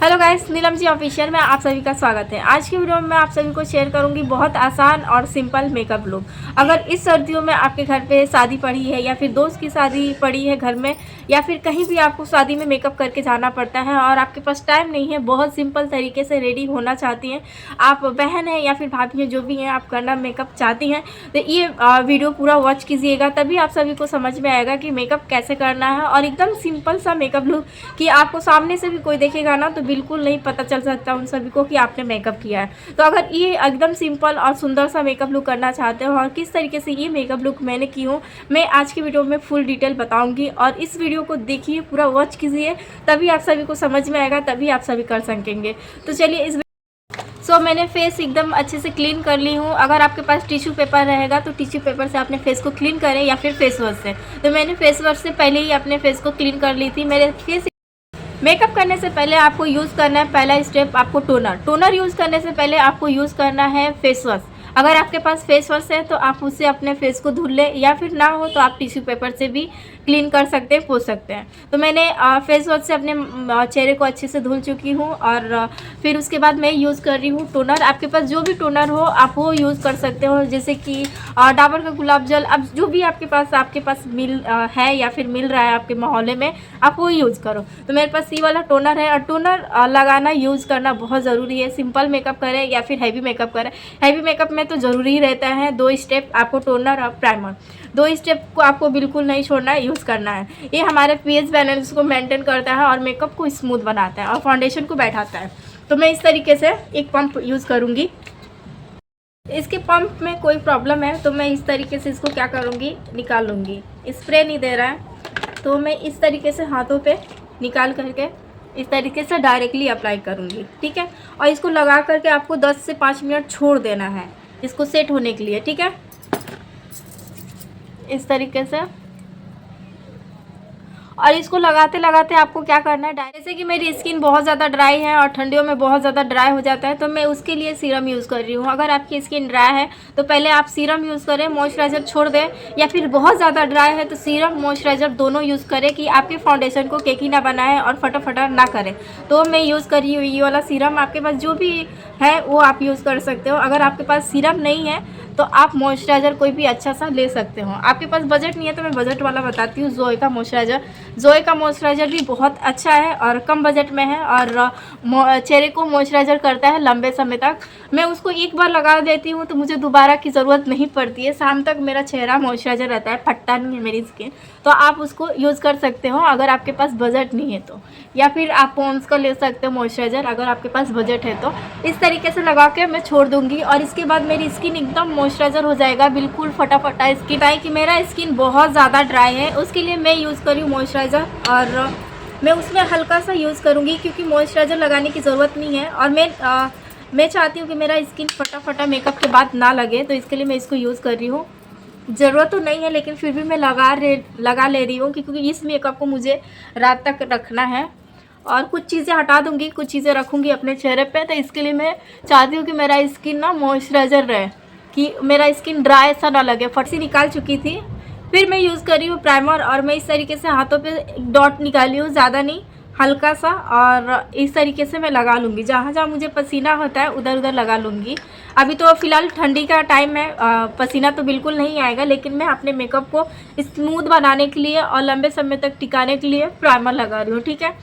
Hello guys, Neelam ji official में आप सभी का स्वागत है। आज की वीडियो में मैं आप सभी को शेयर करूंगी बहुत आसान और सिंपल मेकअप लुक। अगर इस सर्दियों में आपके घर पे शादी पड़ी है या फिर दोस्त की शादी पड़ी है घर में, या फिर कहीं भी आपको शादी में मेकअप करके जाना पड़ता है और आपके पास टाइम नहीं है, बहुत सिंपल तरीके से रेडी होना चाहती हैं, आप बहन हैं या फिर भाभी हैं, जो भी हैं, आप करना मेकअप चाहती हैं, तो ये वीडियो पूरा वॉच कीजिएगा, तभी आप सभी को समझ में आएगा कि मेकअप कैसे करना है। और एकदम सिंपल सा मेकअप लुक कि आपको सामने से भी कोई देखेगा ना तो बिल्कुल नहीं पता चल सकता उन सभी को कि आपने मेकअप किया है। तो अगर ये एकदम सिंपल और सुंदर सा मेकअप लुक करना चाहते हो और किस तरीके से ये मेकअप लुक मैंने की हूँ, मैं आज की वीडियो में फुल डिटेल बताऊंगी। और इस वीडियो को देखिए, पूरा वॉच कीजिए, तभी आप सभी को समझ में आएगा, तभी आप सभी कर सकेंगे। तो चलिए इस मैंने फेस एकदम अच्छे से क्लीन कर ली हूँ। अगर आपके पास टिश्यू पेपर रहेगा तो टिश्यू पेपर से अपने फेस को क्लीन करें या फिर फेस वॉश से। तो मैंने फेस वॉश से पहले ही अपने फेस को क्लीन कर ली थी। मेरे फेस मेकअप करने से पहले आपको यूज़ करना है, पहला स्टेप आपको टोनर यूज़ करने से पहले आपको यूज़ करना है फेस वॉश। अगर आपके पास फेस वॉश है तो आप उससे अपने फेस को धुल लें, या फिर ना हो तो आप टिश्यू पेपर से भी क्लीन कर सकते हैं, पोंछ सकते हैं। तो मैंने फेस वॉश से अपने चेहरे को अच्छे से धुल चुकी हूँ। और फिर उसके बाद मैं यूज़ कर रही हूँ टोनर। आपके पास जो भी टोनर हो आप वो यूज़ कर सकते हो, जैसे कि डाबर का गुलाब जल, अब जो भी आपके पास है या फिर मिल रहा है आपके मोहल्ले में, आप वो यूज़ करो। तो मेरे पास ये वाला टोनर है। और टोनर लगाना, यूज़ करना बहुत ज़रूरी है। सिंपल मेकअप करें या फिर हैवी मेकअप करें, हैवी मेकअप में तो ज़रूरी ही रहता है 2 स्टेप, आपको टोनर और प्राइमर, 2 स्टेप को आपको बिल्कुल नहीं छोड़ना है, यूज़ करना है। ये हमारे पीएच बैलेंस को मेंटेन करता है और मेकअप को स्मूथ बनाता है और फाउंडेशन को बैठाता है। तो मैं इस तरीके से एक पंप यूज़ करूँगी। इसके पंप में कोई प्रॉब्लम है तो मैं इस तरीके से इसको क्या करूँगी, निकाल लूँगी। स्प्रे नहीं दे रहा है तो मैं इस तरीके से हाथों पे निकाल करके इस तरीके से डायरेक्टली अप्लाई करूँगी, ठीक है। और इसको लगा करके आपको 10 से 5 मिनट छोड़ देना है इसको सेट होने के लिए, ठीक है, इस तरीके से। और इसको लगाते लगाते आपको क्या करना है, जैसे कि मेरी स्किन बहुत ज़्यादा ड्राई है और ठंडियों में बहुत ज़्यादा ड्राई हो जाता है, तो मैं उसके लिए सीरम यूज़ कर रही हूँ। अगर आपकी स्किन ड्राई है तो पहले आप सीरम यूज़ करें, मॉइस्चराइज़र छोड़ दें, या फिर बहुत ज़्यादा ड्राई है तो सीरम मॉइस्चराइज़र दोनों यूज़ करें कि आपके फाउंडेशन को केकी ना बनाए और फटाफटा ना करें। तो मैं यूज़ कर रही हूँ ये वाला सीरम। आपके पास जो भी है वो आप यूज़ कर सकते हो। अगर आपके पास सीरम नहीं है तो आप मॉइस्चराइज़र कोई भी अच्छा सा ले सकते हो। आपके पास बजट नहीं है तो मैं बजट वाला बताती हूँ, जोए का मॉइस्चराइज़र भी बहुत अच्छा है और कम बजट में है और चेहरे को मॉइस्चराइज़र करता है लंबे समय तक। मैं उसको एक बार लगा देती हूँ तो मुझे दोबारा की ज़रूरत नहीं पड़ती है। शाम तक मेरा चेहरा मॉइस्चराइज़र रहता है, फटता नहीं है मेरी स्किन। तो आप उसको यूज़ कर सकते हो अगर आपके पास बजट नहीं है तो, या फिर आप पॉन्ड्स का ले सकते हो मॉइस्चराइज़र अगर आपके पास बजट है तो। इस तरीके से लगा के मैं छोड़ दूँगी और इसके बाद मेरी स्किन एकदम मॉइस्चराइज़र हो जाएगा, बिल्कुल फटाफटा स्किन आए कि मेरा स्किन बहुत ज़्यादा ड्राई है, उसके लिए मैं यूज़ कर रही हूँ मॉइस्चराइज़र। और मैं उसमें हल्का सा यूज़ करूँगी क्योंकि मॉइस्चराइज़र लगाने की ज़रूरत नहीं है। और मैं चाहती हूँ कि मेरा स्किन फटाफटा मेकअप के बाद ना लगे, तो इसके लिए मैं इसको यूज़ कर रही हूँ। ज़रूरत तो नहीं है लेकिन फिर भी मैं लगा ले रही हूँ क्योंकि इस मेकअप को मुझे रात तक रखना है। और कुछ चीज़ें हटा दूँगी, कुछ चीज़ें रखूँगी अपने चेहरे पे। तो इसके लिए मैं चाहती हूँ कि मेरा स्किन ना मॉइस्चराइज़र रहे, कि मेरा स्किन ड्राई सा ना लगे। फट सी निकाल चुकी थी। फिर मैं यूज़ कर रही हूँ प्राइमर और मैं इस तरीके से हाथों पे डॉट निकाली हूँ, ज़्यादा नहीं, हल्का सा। और इस तरीके से मैं लगा लूँगी, जहाँ जहाँ मुझे पसीना होता है उधर उधर लगा लूँगी। अभी तो फ़िलहाल ठंडी का टाइम है, पसीना तो बिल्कुल नहीं आएगा, लेकिन मैं अपने मेकअप को स्मूथ बनाने के लिए और लंबे समय तक टिकाने के लिए प्राइमर लगा रही हूँ, ठीक है।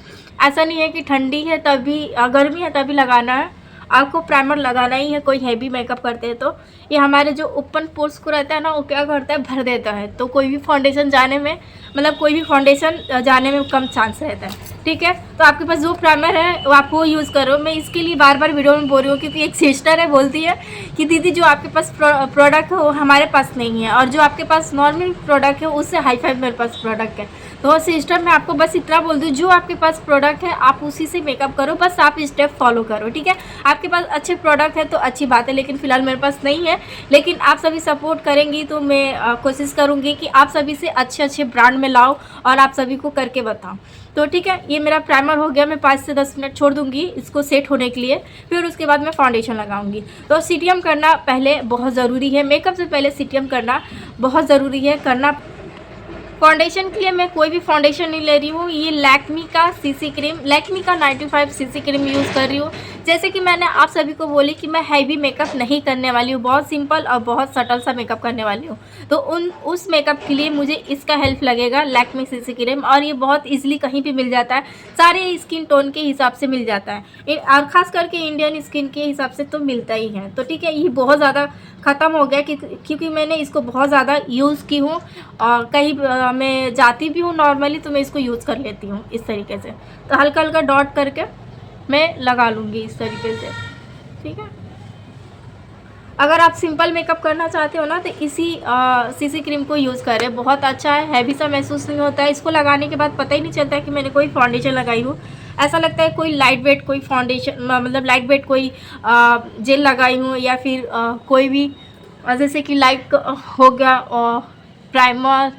ऐसा नहीं है कि ठंडी है तभी, गर्मी है तभी लगाना है, आपको प्राइमर लगाना ही है। कोई हैवी मेकअप करते हैं तो ये हमारे जो ओपन पोर्स को रहता है ना, वो क्या करता है, भर देता है। तो कोई भी फाउंडेशन जाने में, मतलब कोई भी फाउंडेशन जाने में कम चांस रहता है, ठीक है। तो आपके पास जो प्राइमर है वो आप वो यूज़ करो। मैं इसके लिए बार बार वीडियो में बोल रही हूँ क्योंकि एक सिस्टर है, बोलती है कि दीदी जो आपके पास प्रोडक्ट है वो हमारे पास नहीं है, और जो आपके पास नॉर्मल प्रोडक्ट है उससे हाई फाई मेरे पास प्रोडक्ट है। तो सिस्टर मैं आपको बस इतना बोल दूँ, जो आपके पास प्रोडक्ट है आप उसी से मेकअप करो, बस आप स्टेप फॉलो करो, ठीक है। आपके पास अच्छे प्रोडक्ट है तो अच्छी बात है, लेकिन फ़िलहाल मेरे पास नहीं है। लेकिन आप सभी सपोर्ट करेंगी तो मैं कोशिश करूँगी कि आप सभी से अच्छे अच्छे ब्रांड में लाओ और आप सभी को करके बताऊँ। तो ठीक है, ये मेरा प्राइमर हो गया। मैं 5 से 10 मिनट छोड़ दूँगी इसको सेट होने के लिए, फिर उसके बाद मैं फाउंडेशन लगाऊंगी। तो सीटीएम करना पहले बहुत ज़रूरी है, मेकअप से पहले सीटीएम करना बहुत ज़रूरी है। करना फाउंडेशन के लिए मैं कोई भी फाउंडेशन नहीं ले रही हूँ। ये लैक्मी का सीसी क्रीम, लैक्मी का 95 सीसी क्रीम यूज़ कर रही हूँ। जैसे कि मैंने आप सभी को बोली कि मैं हैवी मेकअप नहीं करने वाली हूँ, बहुत सिंपल और बहुत सटल सा मेकअप करने वाली हूँ। तो उस मेकअप के लिए मुझे इसका हेल्प लगेगा, लैक्मी सीसी क्रीम। और ये बहुत ईजिली कहीं भी मिल जाता है, सारे स्किन टोन के हिसाब से मिल जाता है, और ख़ास करके इंडियन स्किन के हिसाब से तो मिलता ही है। तो ठीक है, ये बहुत ज़्यादा ख़त्म हो गया क्योंकि मैंने इसको बहुत ज़्यादा यूज़ की हूँ, और कहीं मैं जाती भी हूँ नॉर्मली तो मैं इसको यूज़ कर लेती हूँ इस तरीके से। तो हल्का हल्का डॉट करके मैं लगा लूँगी इस तरीके से, ठीक है। अगर आप सिंपल मेकअप करना चाहते हो ना तो इसी सीसी क्रीम को यूज़ करें, बहुत अच्छा है, हैवी सा महसूस नहीं होता है। इसको लगाने के बाद पता ही नहीं चलता है कि मैंने कोई फाउंडेशन लगाई हूँ, ऐसा लगता है कोई लाइट वेट कोई फाउंडेशन, मतलब लाइट वेट कोई जेल लगाई हूँ, या फिर कोई भी जैसे कि लाइट हो गया और प्राइमर,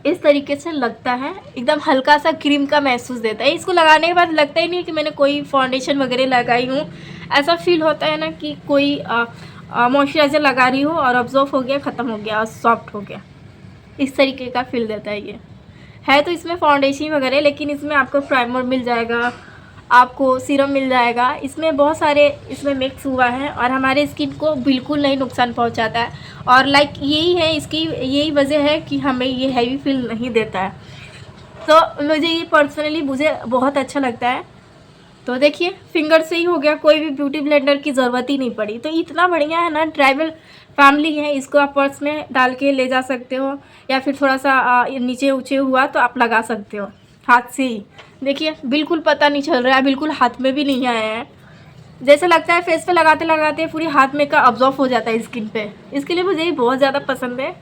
इस तरीके से लगता है। एकदम हल्का सा क्रीम का महसूस देता है। इसको लगाने के बाद लगता ही नहीं कि मैंने कोई फाउंडेशन वगैरह लगाई हूँ, ऐसा फील होता है ना कि कोई मॉइस्चराइज़र लगा रही हो और ऑब्जॉर्व हो गया, ख़त्म हो गया और सॉफ्ट हो गया, इस तरीके का फील देता है। ये है तो इसमें फाउंडेशन वगैरह, लेकिन इसमें आपको प्राइमर मिल जाएगा, आपको सीरम मिल जाएगा, इसमें बहुत सारे इसमें मिक्स हुआ है और हमारे स्किन को बिल्कुल नहीं नुकसान पहुंचाता है। और लाइक यही है इसकी, यही वजह है कि हमें ये हैवी फील नहीं देता है। तो मुझे ये पर्सनली मुझे बहुत अच्छा लगता है। तो देखिए फिंगर से ही हो गया, कोई भी ब्यूटी ब्लेंडर की ज़रूरत ही नहीं पड़ी। तो इतना बढ़िया है ना, ट्राइबल फैमिली है, इसको आप पर्स में डाल के ले जा सकते हो, या फिर थोड़ा सा नीचे ऊँचे हुआ तो आप लगा सकते हो हाथ से ही। देखिए बिल्कुल पता नहीं चल रहा है, बिल्कुल हाथ में भी नहीं आया है, जैसे लगता है फेस पे लगाते लगाते पूरी हाथ में का ऑब्जॉर्व हो जाता है स्किन पे। इसके लिए मुझे ये बहुत ज़्यादा पसंद है,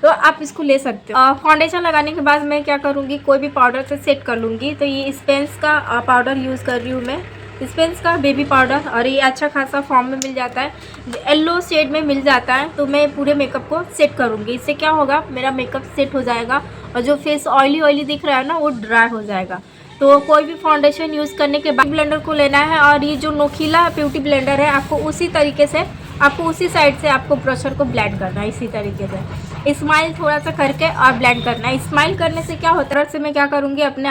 तो आप इसको ले सकते हो। फाउंडेशन लगाने के बाद मैं क्या करूँगी, कोई भी पाउडर से सेट कर लूँगी। तो ये स्पेंस का पाउडर यूज़ कर रही हूँ मैं, स्पेंस का बेबी पाउडर, और ये अच्छा खासा फॉर्म में मिल जाता है, येलो शेड में मिल जाता है। तो मैं पूरे मेकअप को सेट करूँगी, इससे क्या होगा, मेरा मेकअप सेट हो जाएगा और जो फेस ऑयली ऑयली दिख रहा है ना वो ड्राई हो जाएगा। तो कोई भी फाउंडेशन यूज़ करने के बाद ब्लेंडर को लेना है, और ये जो नोकीला ब्यूटी ब्लेंडर है आपको उसी तरीके से, आपको उसी साइड से आपको ब्रशर को ब्लेंड करना है, इसी तरीके से स्माइल थोड़ा सा करके और ब्लेंड करना है। स्माइल करने से क्या होता है, से मैं क्या करूँगी, अपने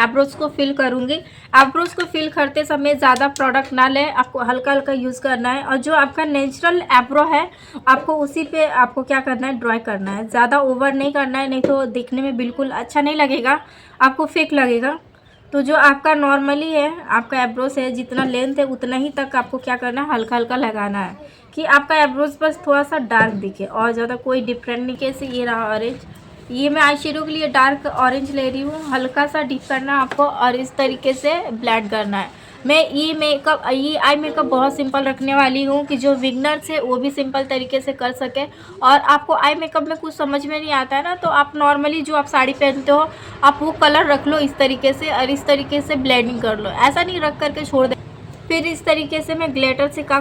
एब्रोज को फिल करूँगी। एब्रोज को फिल करते समय ज़्यादा प्रोडक्ट ना लें, आपको हल्का हल्का यूज़ करना है, और जो आपका नेचुरल एब्रो है आपको उसी पे आपको क्या करना है, ड्रॉ करना है। ज़्यादा ओवर नहीं करना है, नहीं तो दिखने में बिल्कुल अच्छा नहीं लगेगा, आपको फेक लगेगा। तो जो आपका नॉर्मली है, आपका एब्रोज है, जितना लेंथ है उतना ही तक आपको क्या करना है, हल्का हल्का लगाना है, कि आपका एब्रोज बस थोड़ा सा डार्क दिखे और ज़्यादा कोई डिफरेंट नहीं। कैसे ये रहा ऑरेंज, ये मैं आई शेडो के लिए डार्क ऑरेंज ले रही हूँ, हल्का सा डिप करना है आपको और इस तरीके से ब्लेंड करना है। मैं ये आई मेकअप बहुत सिंपल रखने वाली हूँ कि जो बिगनर्स है वो भी सिंपल तरीके से कर सके। और आपको आई मेकअप में कुछ समझ में नहीं आता है ना, तो आप नॉर्मली जो आप साड़ी पहनते हो आप वो कलर रख लो इस तरीके से, और इस तरीके से ब्लेंडिंग कर लो, ऐसा नहीं रख करके छोड़ दे। फिर इस तरीके से मैं ग्लिटर से क्या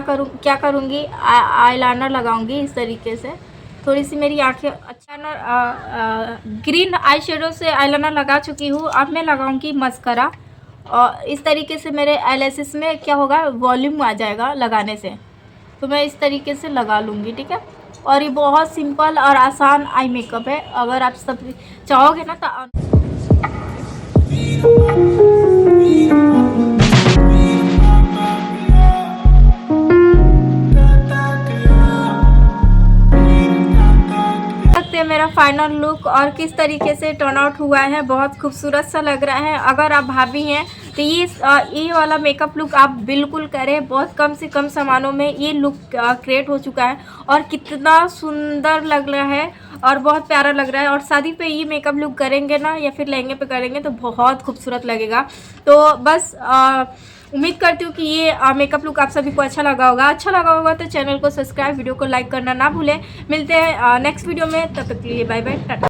करूँगी, आईलाइनर लगाऊंगी इस तरीके से। थोड़ी सी मेरी आँखें अच्छा ग्रीन आई शेडो से आईलाइनर लगा चुकी हूँ, अब मैं लगाऊंगी मस्करा, और इस तरीके से मेरे आईलैशेस में क्या होगा, वॉल्यूम आ जाएगा लगाने से। तो मैं इस तरीके से लगा लूँगी, ठीक है। और ये बहुत सिंपल और आसान आई मेकअप है, अगर आप सब चाहोगे ना तो मेरा फाइनल लुक और किस तरीके से टर्न आउट हुआ है, बहुत खूबसूरत सा लग रहा है। अगर आप भाभी हैं तो ये वाला मेकअप लुक आप बिल्कुल करें, बहुत कम से कम सामानों में ये लुक क्रिएट हो चुका है और कितना सुंदर लग रहा है और बहुत प्यारा लग रहा है। और शादी पे ये मेकअप लुक करेंगे ना, या फिर लहंगे पे करेंगे तो बहुत खूबसूरत लगेगा। तो बस उम्मीद करती हूँ कि ये मेकअप लुक आप सभी को अच्छा लगा होगा। तो चैनल को सब्सक्राइब, वीडियो को लाइक करना ना भूलें। मिलते हैं नेक्स्ट वीडियो में, तब तक के लिए बाय बाय, टाटा।